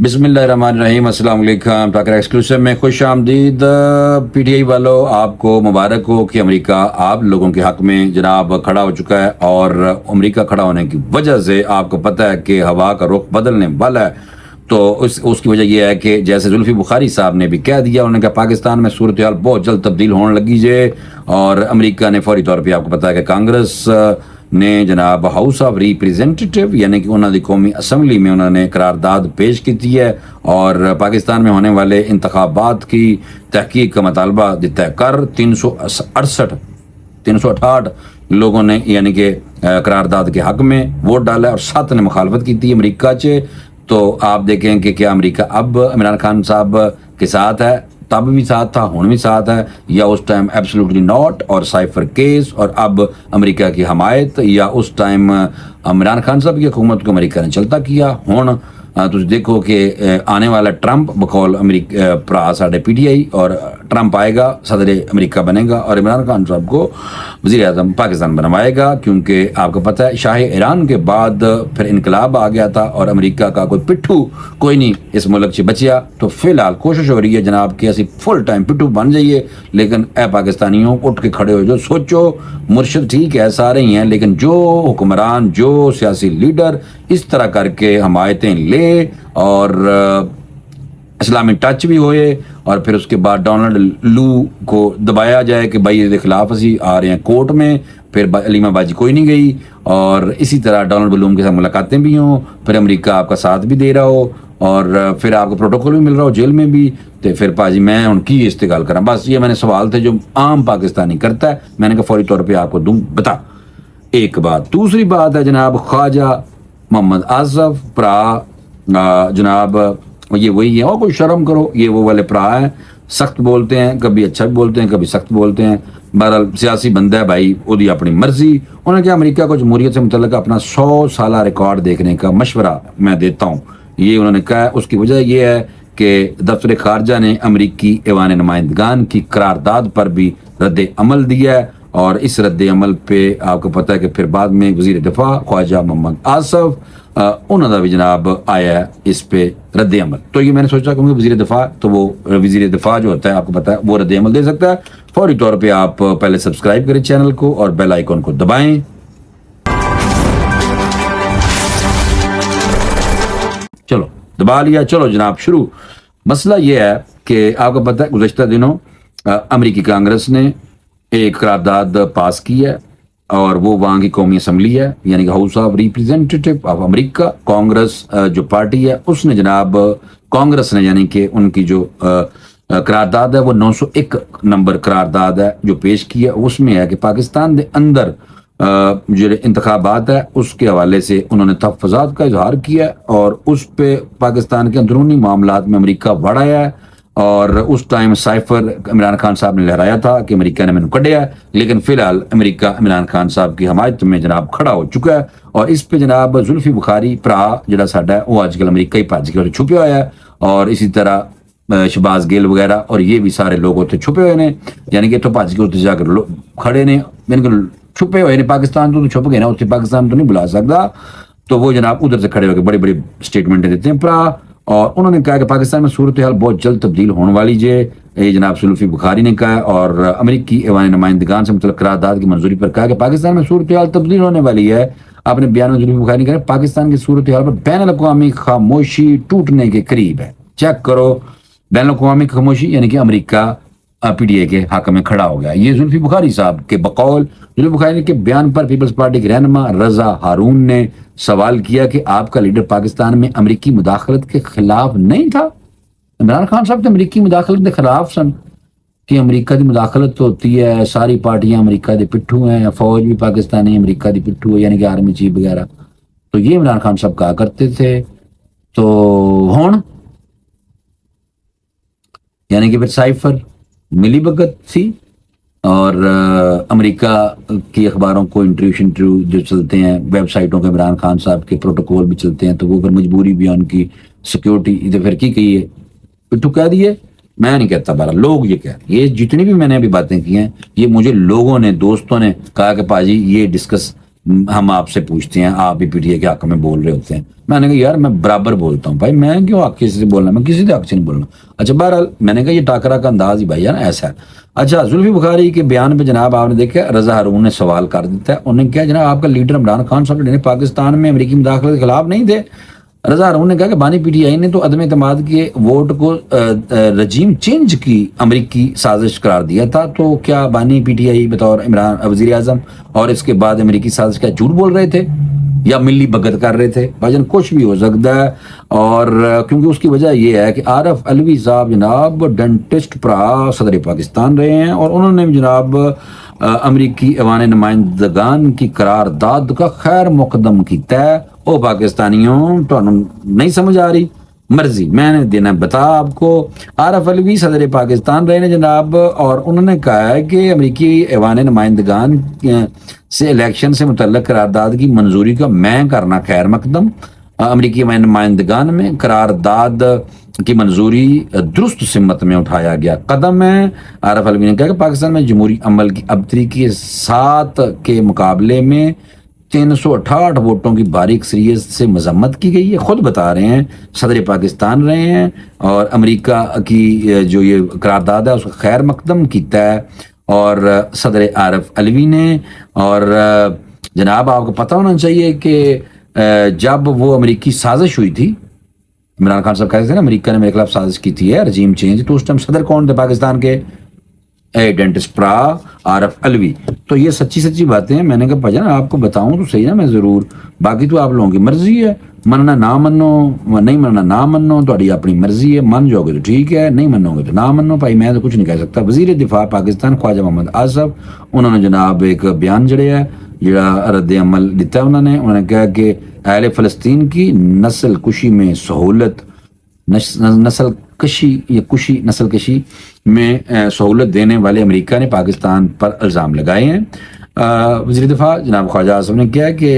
بسم اللہ الرحمن الرحیم، السلام علیکم۔ ٹاکر ایکسکلوسیو میں خوش آمدید۔ پی ٹی آئی والوں، آپ کو مبارک ہو کہ امریکہ آپ لوگوں کے حق میں جناب کھڑا ہو چکا ہے، اور امریکہ کھڑا ہونے کی وجہ سے آپ کو پتہ ہے کہ ہوا کا رخ بدلنے والا ہے۔ تو اس کی وجہ یہ ہے کہ جیسے زلفی بخاری صاحب نے بھی کہہ دیا، انہوں نے کہا پاکستان میں صورتحال بہت جلد تبدیل ہونے لگی ہے، اور امریکہ نے فوری طور پہ آپ کو پتہ ہے کہ کانگریس نے جناب ہاؤس آف ریپریزنٹیٹیو یعنی کہ انہوں نے قومی اسمبلی میں انہوں نے قرارداد پیش کی ہے، اور پاکستان میں ہونے والے انتخابات کی تحقیق کا مطالبہ طے کر 368 لوگوں نے یعنی کہ قرارداد کے حق میں ووٹ ڈالا ہے، اور 7 نے مخالفت کی تھی امریکہ سے۔ تو آپ دیکھیں کہ کیا امریکہ اب عمران خان صاحب کے ساتھ ہے، تب بھی ساتھ تھا، ہون بھی ساتھ ہے، یا اس ٹائم ایبسولوٹلی ناٹ اور سائفر کیس اور اب امریکہ کی حمایت، یا اس ٹائم عمران خان صاحب کی حکومت کو امریکہ نے چلتا کیا۔ ہون تسی دیکھو کہ آنے والا ٹرمپ بقول امریکہ پرا ساڈے پی ٹی آئی، اور ٹرمپ آئے گا صدر امریکہ بنے گا، اور عمران خان صاحب کو وزیر اعظم پاکستان بنوائے گا، کیونکہ آپ کو پتہ ہے شاہ ایران کے بعد پھر انقلاب آ گیا تھا، اور امریکہ کا کوئی پٹھو کوئی نہیں اس ملک سے بچیا۔ تو فی الحال کوشش ہو رہی ہے جناب کہ اسی فل ٹائم پٹھو بن جائیے، لیکن اے پاکستانیوں اٹھ کے کھڑے ہو جو، سوچو مرشد ٹھیک ہے سارے ہی ہیں، لیکن جو حکمران جو سیاسی لیڈر اس طرح کر کے حمایتیں لے اور اسلامی ٹچ بھی ہوئے، اور پھر اس کے بعد ڈونلڈ لو کو دبایا جائے کہ بھائی اس کے خلاف اسی آ رہے ہیں کورٹ میں، پھر علیمہ باجی کوئی نہیں گئی، اور اسی طرح ڈونلڈ بلوم کے ساتھ ملاقاتیں بھی ہوں، پھر امریکہ آپ کا ساتھ بھی دے رہا ہو، اور پھر آپ کو پروٹوکول بھی مل رہا ہو جیل میں بھی، تو پھر پاجی میں ان کی استقال کراں۔ بس یہ میں نے سوال تھے جو عام پاکستانی کرتا ہے، میں نے کہا فوری طور پہ آپ کو دوں بتا۔ ایک بات، دوسری بات ہے جناب خواجہ محمد آصف پرا، جناب یہ وہی ہے، اور کوئی شرم کرو، یہ وہ والے پرا ہیں، سخت بولتے ہیں، کبھی اچھا بھی بولتے ہیں، کبھی سخت بولتے ہیں، بہرحال سیاسی بندہ ہے بھائی، وہ اپنی مرضی۔ انہوں نے کہا امریکہ کو جمہوریت سے متعلق اپنا 100 سالہ ریکارڈ دیکھنے کا مشورہ میں دیتا ہوں، یہ انہوں نے کہا۔ اس کی وجہ یہ ہے کہ دفتر خارجہ نے امریکی ایوان نمائندگان کی قرارداد پر بھی رد عمل دیا ہے، اور اس رد عمل پہ آپ کو پتہ ہے کہ پھر بعد میں وزیر دفاع خواجہ محمد آصف انہوں نے بھی جناب آیا ہے اس پہ رد عمل۔ تو یہ میں نے سوچا کہ وزیر دفاع تو وہ وزیر دفاع جو ہوتا ہے آپ کو پتہ ہے وہ رد عمل دے سکتا ہے۔ فوری طور پہ آپ پہلے سبسکرائب کریں چینل کو اور بیل آئیکن کو دبائیں۔ چلو دبا لیا، چلو جناب شروع۔ مسئلہ یہ ہے کہ آپ کو پتہ ہے گزشتہ دنوں امریکی کانگریس نے ایک قرارداد پاس کی ہے، اور وہ وہاں کی قومی اسمبلی ہے یعنی کہ house of representative of America, Congress جو پارٹی ہے اس نے جناب کانگریس نے یعنی کہ ان کی جو قرارداد ہے وہ 901 نمبر قرارداد ہے جو پیش کی ہے۔ اس میں ہے کہ پاکستان دے اندر جو انتخابات ہے اس کے حوالے سے انہوں نے تحفظات کا اظہار کیا ہے، اور اس پہ پاکستان کے اندرونی معاملات میں امریکہ بڑھ آیا ہے، اور اس ٹائم سائفر عمران خان صاحب نے لہرایا تھا کہ امریکہ نے میں نے کڈیا ہے، لیکن فی الحال امریکہ عمران خان صاحب کی حمایت میں جناب کھڑا ہو چکا ہے، اور اس پہ جناب زلفی بخاری پرا جڑا ساڈا ہے وہ آج کل امریکہ ہی بھج کے چھپیا ہوا ہے، اور اسی طرح شہباز گیل وغیرہ اور یہ بھی سارے لوگ اتنے چھپے ہوئے ہیں، یعنی کہ تو بھج کے اتنے جا کر کھڑے نے، یعنی کہ چھپے ہوئے نے، پاکستان تو چھپ گئے نا، اتنے پاکستان تو نہیں بلا سکتا، تو وہ جناب ادھر سے کھڑے ہو کے بڑی بڑی اسٹیٹمنٹیں دیتے ہیں پرا، اور انہوں نے کہا کہ پاکستان میں صورتحال بہت جلد تبدیل ہونے والی ہے، یہ جناب زلفی بخاری نے کہا، اور امریکی ایوان نمائندگان سے متعلق قرارداد کی منظوری پر کہا کہ پاکستان میں صورتحال تبدیل ہونے والی ہے۔ اپنے بیان میں زلفی بخاری نے کہا پاکستان کی صورتحال پر بین الاقوامی خاموشی ٹوٹنے کے قریب ہے۔ چیک کرو، بین الاقوامی خاموشی یعنی کہ امریکہ پی ڈی اے کے حق میں کھڑا ہو گیا۔ یہ زلفی بخاری صاحب کے بقول زلفی بخاری کے بیان پر پیپلز پارٹی کے رہنما رضا ہارون نے سوال کیا کہ آپ کا لیڈر پاکستان میں امریکی مداخلت کے خلاف نہیں تھا؟ عمران خان صاحب تو امریکی مداخلت کے خلاف سن کہ امریکہ دی مداخلت تو ہوتی ہے، ساری پارٹیاں امریکہ دے پٹھو ہیں، فوج بھی پاکستانی امریکہ دی پٹھو ہے، یعنی کہ آرمی چیف وغیرہ، تو یہ عمران خان صاحب کہا کرتے تھے۔ تو ہون یعنی کہ پھر سائفر ملی بھگت تھی، اور امریکہ کی اخباروں کو انٹرویو جو چلتے ہیں، ویب سائٹوں کے عمران خان صاحب کے پروٹوکول بھی چلتے ہیں، تو وہ پھر مجبوری بھی ان کی سیکیورٹی ادھر پھر کی ہے پٹھو کہہ دیے، میں نہیں کہتا، بارہ لوگ یہ کہہ رہے ہیں، یہ جتنی بھی میں نے ابھی باتیں کی ہیں یہ مجھے لوگوں نے، دوستوں نے کہا کہ پاجی یہ ڈسکس ہم آپ سے پوچھتے ہیں، آپ بھی پی ٹی آئی کے حق میں بول رہے ہوتے ہیں. میں نے کہا یار میں برابر بولتا ہوں بھائی، میں کیوں حق کسی سے بولنا، میں کسی سے حق سے نہیں بولنا. اچھا بہرحال میں نے کہا یہ ٹاکرا کا انداز ہی بھائی ہے نا ایسا ہے. اچھا زلفی بخاری کے بیان پہ جناب آپ نے دیکھا رضا ہارون نے سوال کر دیتا ہے. انہوں نے کیا جناب آپ کا لیڈر عمران خان صاحب پاکستان میں امریکی مداخلت کے خلاف نہیں تھے. رضا ہارون نے کہا کہ بانی پی ٹی آئی نے تو عدم اعتماد کے ووٹ کو رجیم چینج کی امریکی سازش قرار دیا تھا، تو کیا بانی پی ٹی آئی بطور عمران وزیر اعظم اور اس کے بعد امریکی سازش کا جھوٹ بول رہے تھے یا ملی بھگت کر رہے تھے؟ بھاجن کچھ بھی ہو سکتا ہے. اور کیونکہ اس کی وجہ یہ ہے کہ عارف علوی صاحب جناب ڈینٹسٹ پرا صدر پاکستان رہے ہیں، اور انہوں نے جناب امریکی ایوان نمائندگان کی قرارداد کا خیر مقدم کیتا ہے. او پاکستانیوں تو نہیں سمجھ آ رہی مرضی، میں نے دینا بتا آپ کو. عارف علوی صدر پاکستان رہے ہیں جناب، اور انہوں نے کہا ہے کہ امریکی ایوان نمائندگان سے الیکشن سے متعلق قرارداد کی منظوری کا میں کرنا خیر مقدم. امریکی ایوان نمائندگان میں قرارداد کی منظوری درست سمت میں اٹھایا گیا قدم ہے. عارف علوی نے کہا کہ پاکستان میں جمہوری عمل کی ابتری کے 7 کے مقابلے میں 368 ووٹوں کی بھاری اکثریت سے مذمت کی گئی ہے. خود بتا رہے ہیں صدر پاکستان رہے ہیں، اور امریکہ کی جو یہ قرارداد ہے اس کا خیر مقدم کیتا ہے اور صدر عارف علوی نے. اور جناب آپ کو پتہ ہونا چاہیے کہ جب وہ امریکی سازش ہوئی تھی، عمران خان صاحب کہتے تھے نا امریکہ نے میرے خلاف سازش کی تھی ہے رجیم چینج، تو اس ٹائم صدر کون تھے پاکستان کے؟ ڈینٹسٹ پرا عارف علوی. تو یہ سچی باتیں ہیں. میں نے کہا بھائی آپ کو بتاؤں تو صحیح نا، میں ضرور، باقی تو آپ لوگوں کی مرضی ہے، مننا نہ منو، نہیں مننا نہ منو، تھوڑی اپنی مرضی ہے. من جاؤ گے تو ٹھیک ہے، نہیں منو گے تو نہ منو بھائی، میں تو کچھ نہیں کہہ سکتا. وزیر دفاع پاکستان خواجہ محمد آصف انہوں نے جناب ایک بیان جڑیا رد عمل دیتا ہے. انہوں نے کہا کہ اہل فلسطین کی نسل کشی میں سہولت نسل کشی میں سہولت دینے والے امریکہ نے پاکستان پر الزام لگائے ہیں. وزیر دفاع جناب خواجہ آصف نے کیا کہ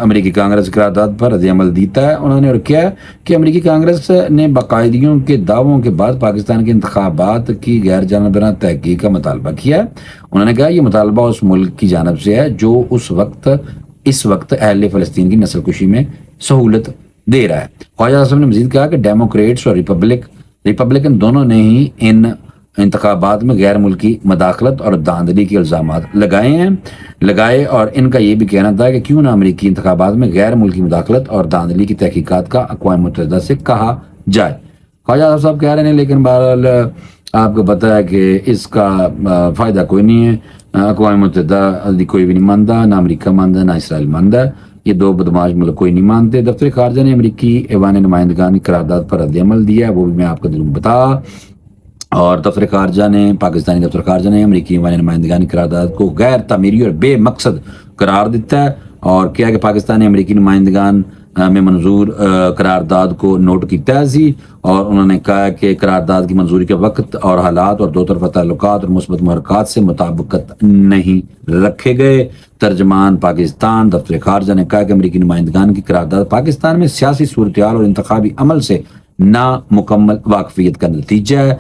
امریکی کانگریس قرارداد پر رد عمل دیتا ہے. انہوں نے اور کیا کہ امریکی کانگریس نے باقاعدگیوں کے دعووں کے بعد پاکستان کے انتخابات کی غیر جانبدارانہ تحقیق کا مطالبہ کیا ہے. انہوں نے کہا یہ مطالبہ اس ملک کی جانب سے ہے جو اس وقت اہل فلسطین کی نسل کشی میں سہولت دے رہا ہے. خواجہ آصف نے مزید کہا کہ ڈیموکریٹس اور ریپبلکن دونوں نے ہی ان انتخابات میں غیر ملکی مداخلت اور دھاندلی کے الزامات لگائے، اور ان کا یہ بھی کہنا تھا کہ کیوں نہ امریکی انتخابات میں غیر ملکی مداخلت اور دھاندلی کی تحقیقات کا اقوام متحدہ سے کہا جائے. خواجہ آصف صاحب کہہ رہے ہیں لیکن بہرحال آپ کو پتہ ہے کہ اس کا فائدہ کوئی نہیں ہے. اقوام متحدہ کوئی بھی نہیں مانتا، نہ امریکہ مانتا نہ اسرائیل مانتا. یہ 2 بدماش ملک کوئی نہیں مانتے. دفتر خارجہ نے امریکی ایوان نمائندگان کی قرارداد پر رد عمل دیا ہے، وہ بھی میں آپ کو بتا. اور پاکستانی دفتر خارجہ نے امریکی ایوان نمائندگان کی قرارداد کو غیر تعمیری اور بے مقصد قرار دیتا ہے، اور کیا کہ پاکستان نے امریکی نمائندگان میں منظور قرارداد کو نوٹ کیتا ہے سی. اور انہوں نے کہا کہ قرارداد کی منظوری کے وقت اور حالات اور 2 طرفہ تعلقات اور مثبت محرکات سے مطابقت نہیں رکھے گئے. ترجمان پاکستان دفتر خارجہ نے کہا کہ امریکی نمائندگان کی قرارداد پاکستان میں سیاسی صورتحال اور انتخابی عمل سے نامکمل واقفیت کا نتیجہ ہے.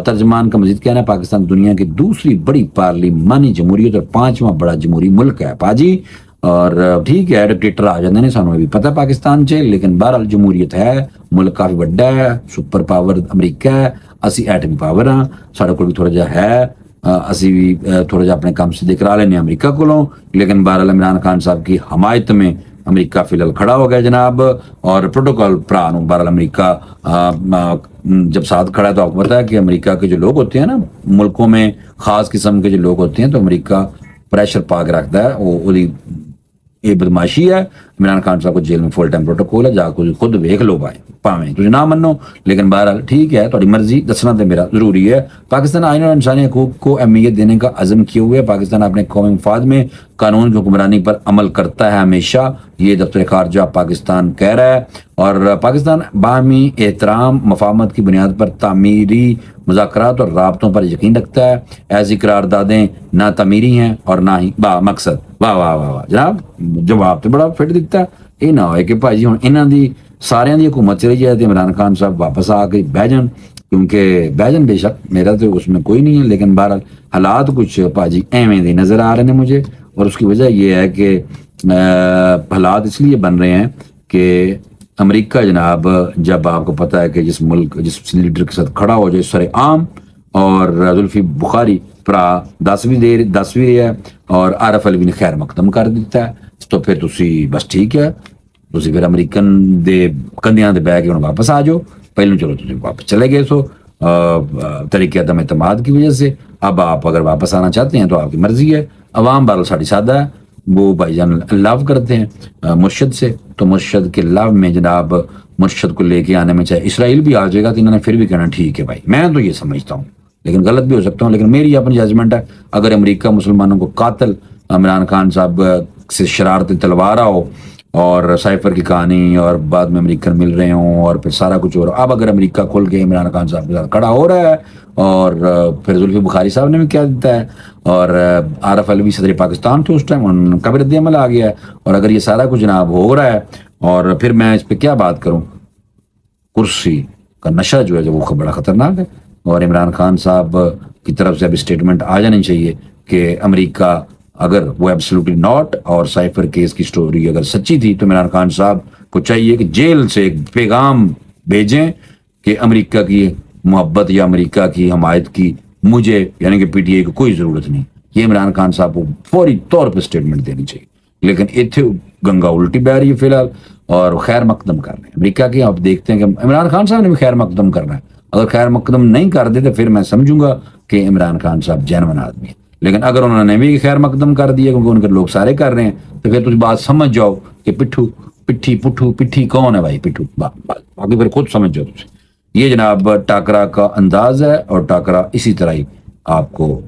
ترجمان کا مزید کہنا ہے پاکستان دنیا کی دوسری بڑی پارلیمانی جمہوریت اور 5واں بڑا جمہوری ملک ہے پاجی. اور ٹھیک ہے ڈکٹیٹر آ جاندے نے، سانوں بھی پتہ پاکستان چ، لیکن بہرحال جمہوریت ہے، ملک کافی بڑا ہے، سپر پاور امریکہ ہے، اسی ایٹمی پاور ہاں، سارے کو بھی تھوڑا جہا ہے، اسی بھی تھوڑا جہا اپنے کام سے کرا لینے امریکہ کو. لیکن بہرحال عمران خان صاحب کی حمایت میں امریکہ فی الحال کھڑا ہو گیا جناب. اور پروٹوکول پرانو بہرحال امریکہ جب ساتھ کھڑا ہے تو آپ کو پتا ہے کہ امریکہ کے جو لوگ ہوتے ہیں نا ملکوں میں، خاص قسم کے جو لوگ ہوتے ہیں، تو امریکہ پریشر پا کے رکھتا ہے. وہ یہ بدماشی ہے. عمران خان صاحب کو جیل میں فل ٹائم پروٹوکول ہے، جا کے خود ویکھ لو پاویں تجھے نہ منو، لیکن بہرحال ٹھیک ہے، تھوڑی مرضی، دسنا تو میرا ضروری ہے. پاکستان آئین اور انسانی حقوق کو اہمیت دینے کا عزم کیے ہوئے پاکستان اپنے قومی مفاد میں قانون کی حکمرانی پر عمل کرتا ہے ہمیشہ، یہ دفتر خارجہ پاکستان کہہ رہا ہے. اور پاکستان باہمی احترام مفاہمت کی بنیاد پر تعمیری مذاکرات اور رابطوں پر یقین رکھتا ہے. ایسی قراردادیں نہ تعمیری ہیں اور نہ ہی با مقصد. واہ واہ واہ واہ جناب، جواب تو بڑا فٹ دکھتا ہے. یہ نہ ہوئے کہ بھائی جی ہوں انہاں دی سارے دی حکومت چلی جائے تو عمران خان صاحب واپس آ کے بہ جان، کیونکہ بہ جان بے شک، میرا تو اس میں کوئی نہیں ہے، لیکن بہرحال حالات کچھ پاجی ایویں دی نظر آ رہے ہیں مجھے. اور اس کی وجہ یہ ہے کہ حالات اس لیے بن رہے ہیں کہ امریکہ جناب جب آپ کو پتہ ہے کہ جس ملک جس لیڈر کے ساتھ کھڑا ہو جائے سر عام اور زلفی بخاری پرا 10ویں ہے اور عارف علوی نے خیر مقدم کر دیتا ہے تو پھر تسی بس ٹھیک ہے تسی پھر امریکن دے کندیاں دے بہ کے ہن واپس آ جاؤ پہلے چلو تسی واپس چلے گئے سو طریقے عدم اعتماد کی وجہ سے اب آپ اگر واپس آنا چاہتے ہیں تو آپ کی مرضی ہے عوام بارل ساڑی سادہ ہے وہ بھائی جان لو کرتے ہیں مرشد سے تو مرشد کے لو میں جناب مرشد کو لے کے آنے میں چاہے اسرائیل بھی آ جائے گا تو انہوں نے پھر بھی کہنا ٹھیک ہے بھائی میں تو یہ سمجھتا ہوں لیکن غلط بھی ہو سکتا ہوں لیکن میری اپنی ججمنٹ ہے اگر امریکہ مسلمانوں کو قاتل عمران خان صاحب سے شرارتیں تلوا رہا ہو اور سائفر کی کہانی اور بعد میں امریکن مل رہے ہوں اور پھر سارا کچھ ہو رہا اب اگر امریکہ کھل کے عمران خان صاحب کے ساتھ کھڑا ہو رہا ہے اور پھر زلفی بخاری صاحب نے بھی کیا دیتا ہے اور عارف علوی صدر پاکستان تھے اس ٹائم ان کا بھی رد عمل آ گیا ہے اور اگر یہ سارا کچھ جناب ہو رہا ہے اور پھر میں اس پہ کیا بات کروں کرسی کا نشہ جو ہے وہ بڑا خطرناک ہے اور عمران خان صاحب کی طرف سے اب اسٹیٹمنٹ آ جانی چاہیے کہ امریکہ اگر وہ ایبسلوٹلی ناٹ اور سائفر کیس کی سٹوری اگر سچی تھی تو عمران خان صاحب کو چاہیے کہ جیل سے ایک پیغام بھیجیں کہ امریکہ کی محبت یا امریکہ کی حمایت کی مجھے یعنی کہ پی ٹی آئی کو کوئی ضرورت نہیں یہ عمران خان صاحب کو فوری طور پہ اسٹیٹمنٹ دینی چاہیے لیکن اتنے گنگا الٹی بہ رہی ہے فی الحال اور خیر مقدم کر رہے ہیں امریکہ کی آپ دیکھتے ہیں کہ عمران خان صاحب نے بھی خیر مقدم کرنا ہے اگر خیر مقدم نہیں کر دے تو پھر میں سمجھوں گا کہ عمران خان صاحب جینون آدمی ہے لیکن اگر انہوں نے بھی خیر مقدم کر دیا کیونکہ ان کے لوگ سارے کر رہے ہیں تو پھر تجھ بات سمجھ جاؤ کہ پٹھی کون ہے بھائی پٹھو باقی پھر خود سمجھ جاؤ تجھے یہ جناب ٹاکرا کا انداز ہے اور ٹاکرا اسی طرح ہی آپ کو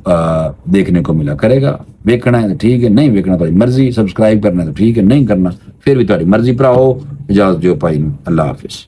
دیکھنے کو ملا کرے گا ویکنا ہے تو ٹھیک ہے نہیں ویکنا تو مرضی سبسکرائب کرنا ہے تو ٹھیک ہے نہیں کرنا پھر بھی تاری مرضی پر آؤ اجازت دیو پائی اللہ حافظ